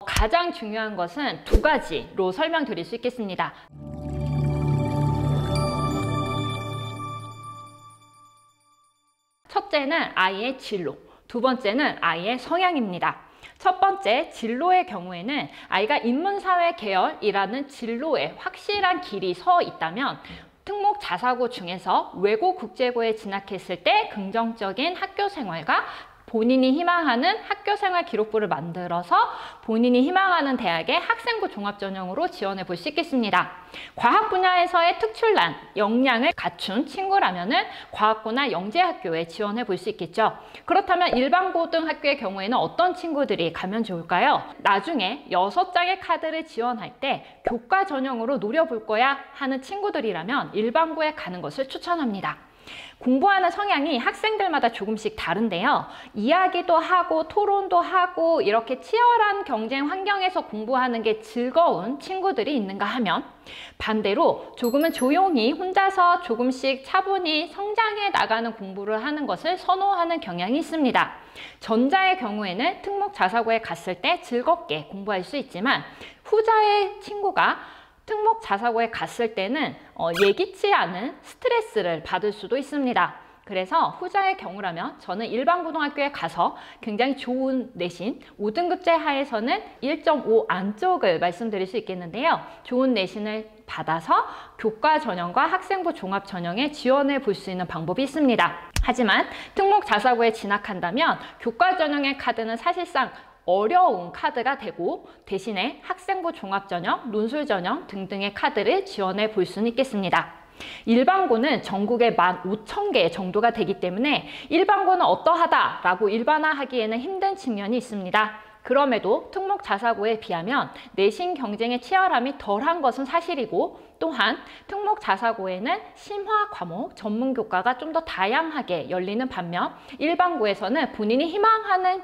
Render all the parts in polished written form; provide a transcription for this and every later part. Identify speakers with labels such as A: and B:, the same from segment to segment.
A: 가장 중요한 것은 두 가지로 설명드릴 수 있겠습니다. 첫째는 아이의 진로, 두 번째는 아이의 성향입니다. 첫 번째, 진로의 경우에는 아이가 인문사회 계열이라는 진로에 확실한 길이 서 있다면 특목 자사고 중에서 외고 국제고에 진학했을 때 긍정적인 학교 생활과 본인이 희망하는 학교생활 기록부를 만들어서 본인이 희망하는 대학의 학생부 종합전형으로 지원해 볼 수 있겠습니다. 과학 분야에서의 특출난 역량을 갖춘 친구라면은 과학고나 영재학교에 지원해 볼 수 있겠죠. 그렇다면 일반 고등학교의 경우에는 어떤 친구들이 가면 좋을까요? 나중에 6장의 카드를 지원할 때 교과 전형으로 노려볼 거야 하는 친구들이라면 일반고에 가는 것을 추천합니다. 공부하는 성향이 학생들마다 조금씩 다른데요. 이야기도 하고 토론도 하고 이렇게 치열한 경쟁 환경에서 공부하는 게 즐거운 친구들이 있는가 하면 반대로 조금은 조용히 혼자서 조금씩 차분히 성장해 나가는 공부를 하는 것을 선호하는 경향이 있습니다. 전자의 경우에는 특목 자사고에 갔을 때 즐겁게 공부할 수 있지만 후자의 친구가 특목 자사고에 갔을 때는 예기치 않은 스트레스를 받을 수도 있습니다. 그래서 후자의 경우라면 저는 일반 고등학교에 가서 굉장히 좋은 내신, 5등급제 하에서는 1.5 안쪽을 말씀드릴 수 있겠는데요. 좋은 내신을 받아서 교과 전형과 학생부 종합 전형에 지원해 볼 수 있는 방법이 있습니다. 하지만 특목 자사고에 진학한다면 교과 전형의 카드는 사실상 어려운 카드가 되고 대신에 학생부 종합전형, 논술전형 등등의 카드를 지원해 볼 수는 있겠습니다. 일반고는 전국에 15,000개 정도가 되기 때문에 일반고는 어떠하다라고 일반화하기에는 힘든 측면이 있습니다. 그럼에도 특목 자사고에 비하면 내신 경쟁의 치열함이 덜한 것은 사실이고 또한 특목 자사고에는 심화 과목, 전문 교과가 좀 더 다양하게 열리는 반면 일반고에서는 본인이 희망하는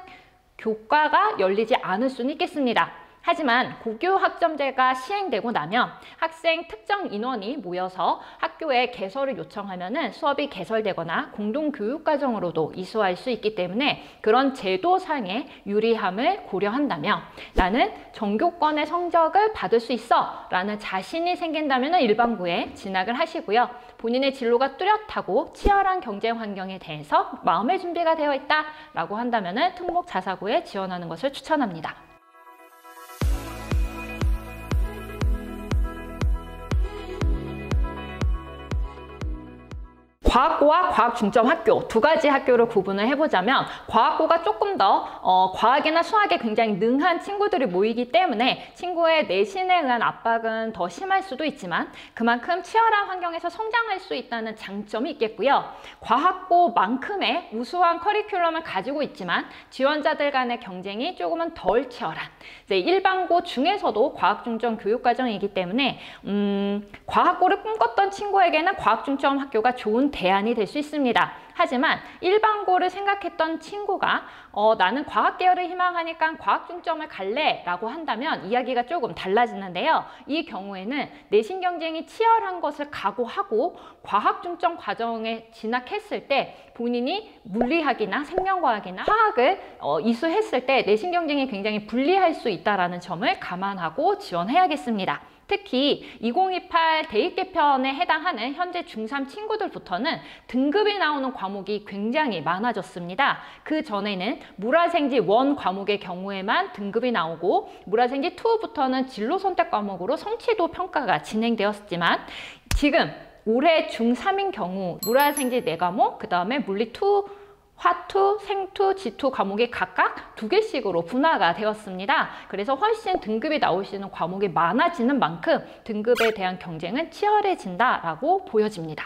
A: 교과가 열리지 않을 수는 있겠습니다. 하지만 고교 학점제가 시행되고 나면 학생 특정 인원이 모여서 학교에 개설을 요청하면 수업이 개설되거나 공동교육과정으로도 이수할 수 있기 때문에 그런 제도상의 유리함을 고려한다면 나는 전교권의 성적을 받을 수 있어 라는 자신이 생긴다면 일반고에 진학을 하시고요. 본인의 진로가 뚜렷하고 치열한 경쟁 환경에 대해서 마음의 준비가 되어 있다 라고 한다면 특목 자사고에 지원하는 것을 추천합니다. 과학고와 과학중점학교 두 가지 학교를 구분을 해보자면 과학고가 조금 더 과학이나 수학에 굉장히 능한 친구들이 모이기 때문에 친구의 내신에 의한 압박은 더 심할 수도 있지만 그만큼 치열한 환경에서 성장할 수 있다는 장점이 있겠고요. 과학고만큼의 우수한 커리큘럼을 가지고 있지만 지원자들 간의 경쟁이 조금은 덜 치열한 일반고 중에서도 과학중점 교육과정이기 때문에 과학고를 꿈꿨던 친구에게는 과학중점학교가 좋은 대안이 될 수 있습니다. 하지만 일반고를 생각했던 친구가 나는 과학 계열을 희망하니까 과학 중점을 갈래 라고 한다면 이야기가 조금 달라지는데요. 이 경우에는 내신 경쟁이 치열한 것을 각오하고 과학 중점 과정에 진학했을 때 본인이 물리학이나 생명과학이나 화학을 이수했을 때 내신 경쟁이 굉장히 불리할 수 있다는 점을 감안하고 지원해야겠습니다. 특히 2028 대입 개편에 해당하는 현재 중3 친구들부터는 등급이 나오는 과목이 굉장히 많아졌습니다. 그 전에는 물화생지 1 과목의 경우에만 등급이 나오고 물화생지 2부터는 진로 선택 과목으로 성취도 평가가 진행되었지만 지금 올해 중3인 경우 물화생지 4과목, 그 다음에 물리 2, 화2, 생2, 지2 과목이 각각 2개씩으로 분화가 되었습니다. 그래서 훨씬 등급이 나올 수 있는 과목이 많아지는 만큼 등급에 대한 경쟁은 치열해진다라고 보여집니다.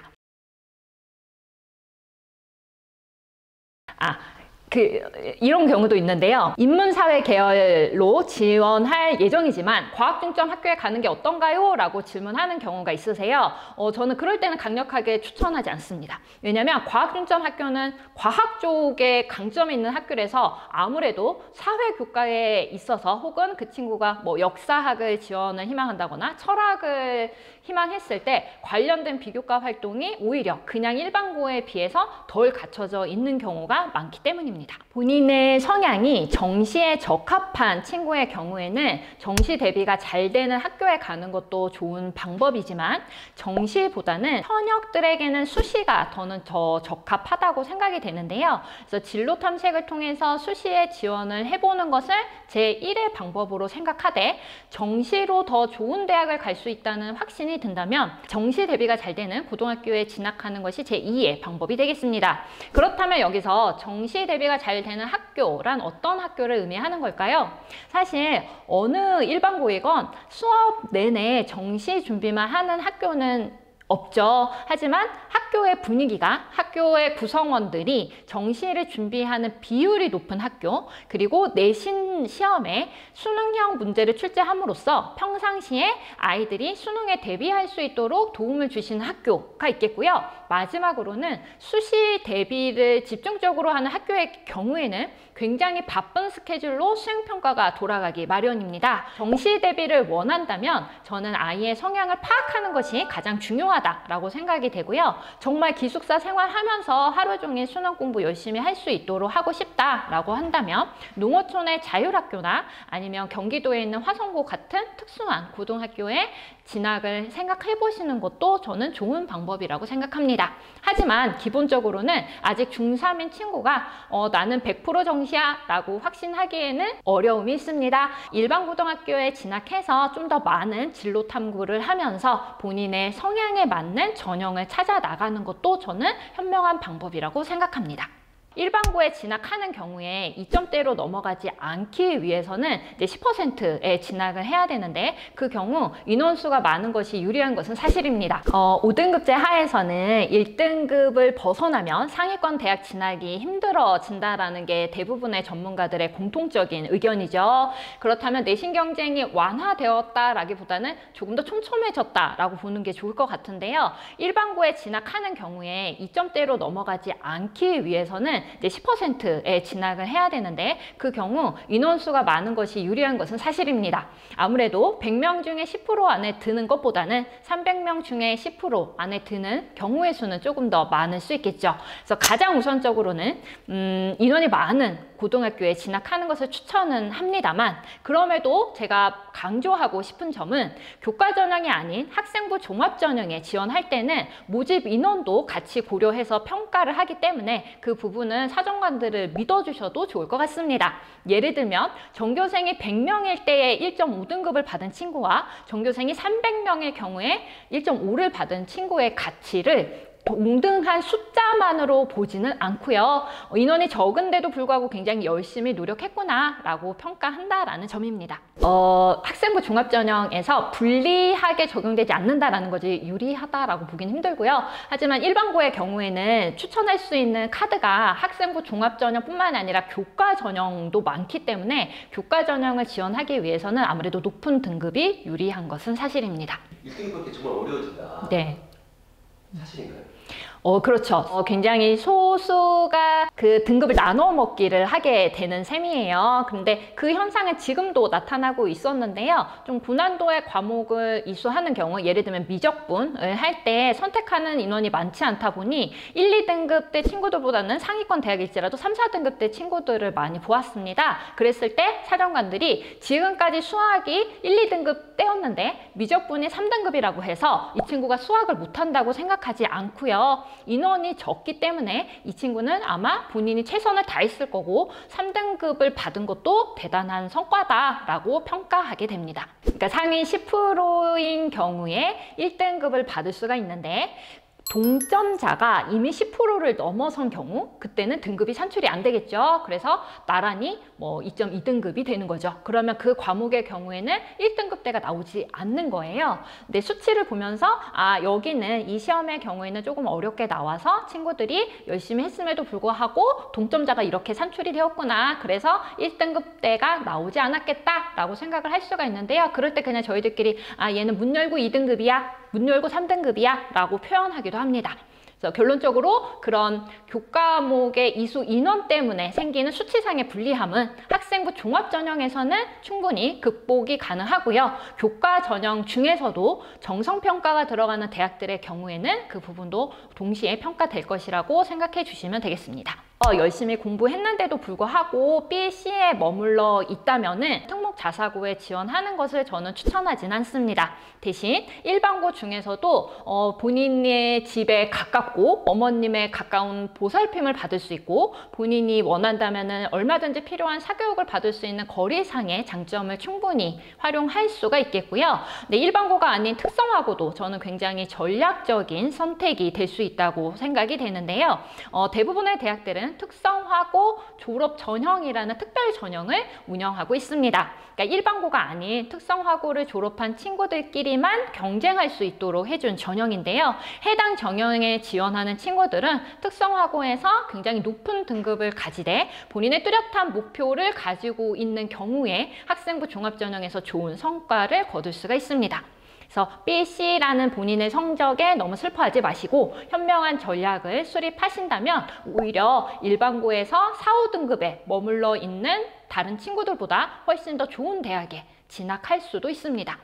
A: 이런 경우도 있는데요. 인문사회 계열로 지원할 예정이지만 과학중점 학교에 가는 게 어떤가요? 라고 질문하는 경우가 있으세요. 저는 그럴 때는 강력하게 추천하지 않습니다. 왜냐하면 과학중점 학교는 과학 쪽에 강점이 있는 학교라서 아무래도 사회교과에 있어서 혹은 그 친구가 역사학을 지원을 희망한다거나 철학을 희망했을 때 관련된 비교과 활동이 오히려 그냥 일반고에 비해서 덜 갖춰져 있는 경우가 많기 때문입니다. 되겠습니다. 본인의 성향이 정시에 적합한 친구의 경우에는 정시 대비가 잘 되는 학교에 가는 것도 좋은 방법이지만 정시보다는 현역들에게는 수시가 더 적합하다고 생각이 되는데요. 그래서 진로 탐색을 통해서 수시에 지원을 해보는 것을 제1의 방법으로 생각하되 정시로 더 좋은 대학을 갈 수 있다는 확신이 든다면 정시 대비가 잘 되는 고등학교에 진학하는 것이 제2의 방법이 되겠습니다. 그렇다면 여기서 정시 대비가 잘 되는 학교란 어떤 학교를 의미하는 걸까요? 사실 어느 일반고이건 수업 내내 정시 준비만 하는 학교는 없죠. 하지만 학교의 분위기가, 학교의 구성원들이 정시를 준비하는 비율이 높은 학교, 그리고 내신 시험에 수능형 문제를 출제함으로써 평상시에 아이들이 수능에 대비할 수 있도록 도움을 주시는 학교가 있겠고요. 마지막으로는 수시 대비를 집중적으로 하는 학교의 경우에는 굉장히 바쁜 스케줄로 수행평가가 돌아가기 마련입니다. 정시 대비를 원한다면 저는 아이의 성향을 파악하는 것이 가장 중요하다라고 생각이 되고요. 정말 기숙사 생활하면서 하루 종일 수능 공부 열심히 할 수 있도록 하고 싶다라고 한다면 농어촌의 자율학교나 아니면 경기도에 있는 화성고 같은 특수한 고등학교에 진학을 생각해 보시는 것도 저는 좋은 방법이라고 생각합니다. 하지만 기본적으로는 아직 중3인 친구가 나는 100% 정시야 라고 확신하기에는 어려움이 있습니다. 일반 고등학교에 진학해서 좀 더 많은 진로 탐구를 하면서 본인의 성향에 맞는 전형을 찾아 나가는 것도 저는 현명한 방법이라고 생각합니다. 일반고에 진학하는 경우에 2점대로 넘어가지 않기 위해서는 이제 10%에 진학을 해야 되는데 그 경우 인원수가 많은 것이 유리한 것은 사실입니다. 5등급제 하에서는 1등급을 벗어나면 상위권 대학 진학이 힘들어진다라는 게 대부분의 전문가들의 공통적인 의견이죠. 그렇다면 내신 경쟁이 완화되었다라기보다는 조금 더 촘촘해졌다라고 보는 게 좋을 것 같은데요. 일반고에 진학하는 경우에 2점대로 넘어가지 않기 위해서는 이제 10%에 진학을 해야 되는데 그 경우 인원수가 많은 것이 유리한 것은 사실입니다. 아무래도 100명 중에 10% 안에 드는 것보다는 300명 중에 10% 안에 드는 경우의 수는 조금 더 많을 수 있겠죠. 그래서 가장 우선적으로는 인원이 많은 고등학교에 진학하는 것을 추천은 합니다만 그럼에도 제가 강조하고 싶은 점은 교과 전형이 아닌 학생부 종합 전형에 지원할 때는 모집 인원도 같이 고려해서 평가를 하기 때문에 그 부분은 사정관들을 믿어주셔도 좋을 것 같습니다. 예를 들면 전교생이 100명일 때에 1.5등급을 받은 친구와 전교생이 300명의 경우에 1.5를 받은 친구의 가치를 동등한 숫자만으로 보지는 않고요. 인원이 적은데도 불구하고 굉장히 열심히 노력했구나 라고 평가한다라는 점입니다. 학생부 종합전형에서 불리하게 적용되지 않는다라는 것이 유리하다라고 보긴 힘들고요. 하지만 일반고의 경우에는 추천할 수 있는 카드가 학생부 종합전형뿐만 아니라 교과전형도 많기 때문에 교과전형을 지원하기 위해서는 아무래도 높은 등급이 유리한 것은 사실입니다.
B: 1등급 받기 정말 어려워진다.
A: 네.
B: 사실인가요?
A: 그렇죠. 굉장히 소수가 그 등급을 나눠 먹기를 하게 되는 셈이에요. 근데 그 현상은 지금도 나타나고 있었는데요. 좀 고난도의 과목을 이수하는 경우, 예를 들면 미적분을 할 때 선택하는 인원이 많지 않다 보니 1, 2등급 대 친구들보다는 상위권 대학일지라도 3, 4등급 대 친구들을 많이 보았습니다. 그랬을 때 사령관들이 지금까지 수학이 1, 2등급 때였는데 미적분이 3등급이라고 해서 이 친구가 수학을 못한다고 생각하지 않고요. 인원이 적기 때문에 이 친구는 아마 본인이 최선을 다했을 거고 3등급을 받은 것도 대단한 성과다라고 평가하게 됩니다. 그러니까 상위 10%인 경우에 1등급을 받을 수가 있는데 동점자가 이미 10%를 넘어선 경우 그때는 등급이 산출이 안 되겠죠. 그래서 나란히 2.2등급이 되는 거죠. 그러면 그 과목의 경우에는 1등급대가 나오지 않는 거예요. 근데 수치를 보면서 여기는 이 시험의 경우에는 조금 어렵게 나와서 친구들이 열심히 했음에도 불구하고 동점자가 이렇게 산출이 되었구나. 그래서 1등급대가 나오지 않았겠다라고 생각을 할 수가 있는데요. 그럴 때 그냥 저희들끼리 얘는 문 열고 2등급이야. 문 열고 3등급이야 라고 표현하기도 합니다. 그래서 결론적으로 그런 교과목의 이수 인원 때문에 생기는 수치상의 불리함은 학생부 종합전형에서는 충분히 극복이 가능하고요. 교과전형 중에서도 정성평가가 들어가는 대학들의 경우에는 그 부분도 동시에 평가될 것이라고 생각해 주시면 되겠습니다. 열심히 공부했는데도 불구하고 B, C에 머물러 있다면은 특목 자사고에 지원하는 것을 저는 추천하진 않습니다. 대신 일반고 중에서도 본인의 집에 가깝고 어머님의 가까운 보살핌을 받을 수 있고 본인이 원한다면은 얼마든지 필요한 사교육을 받을 수 있는 거리상의 장점을 충분히 활용할 수가 있겠고요. 네, 일반고가 아닌 특성화고도 저는 굉장히 전략적인 선택이 될 수 있다고 생각이 되는데요. 대부분의 대학들은 특성화고 졸업 전형이라는 특별 전형을 운영하고 있습니다. 그러니까 일반고가 아닌 특성화고를 졸업한 친구들끼리만 경쟁할 수 있도록 해준 전형인데요. 해당 전형에 지원하는 친구들은 특성화고에서 굉장히 높은 등급을 가지되 본인의 뚜렷한 목표를 가지고 있는 경우에 학생부 종합전형에서 좋은 성과를 거둘 수가 있습니다. 그래서 B, C라는 본인의 성적에 너무 슬퍼하지 마시고 현명한 전략을 수립하신다면 오히려 일반고에서 4, 5등급에 머물러 있는 다른 친구들보다 훨씬 더 좋은 대학에 진학할 수도 있습니다.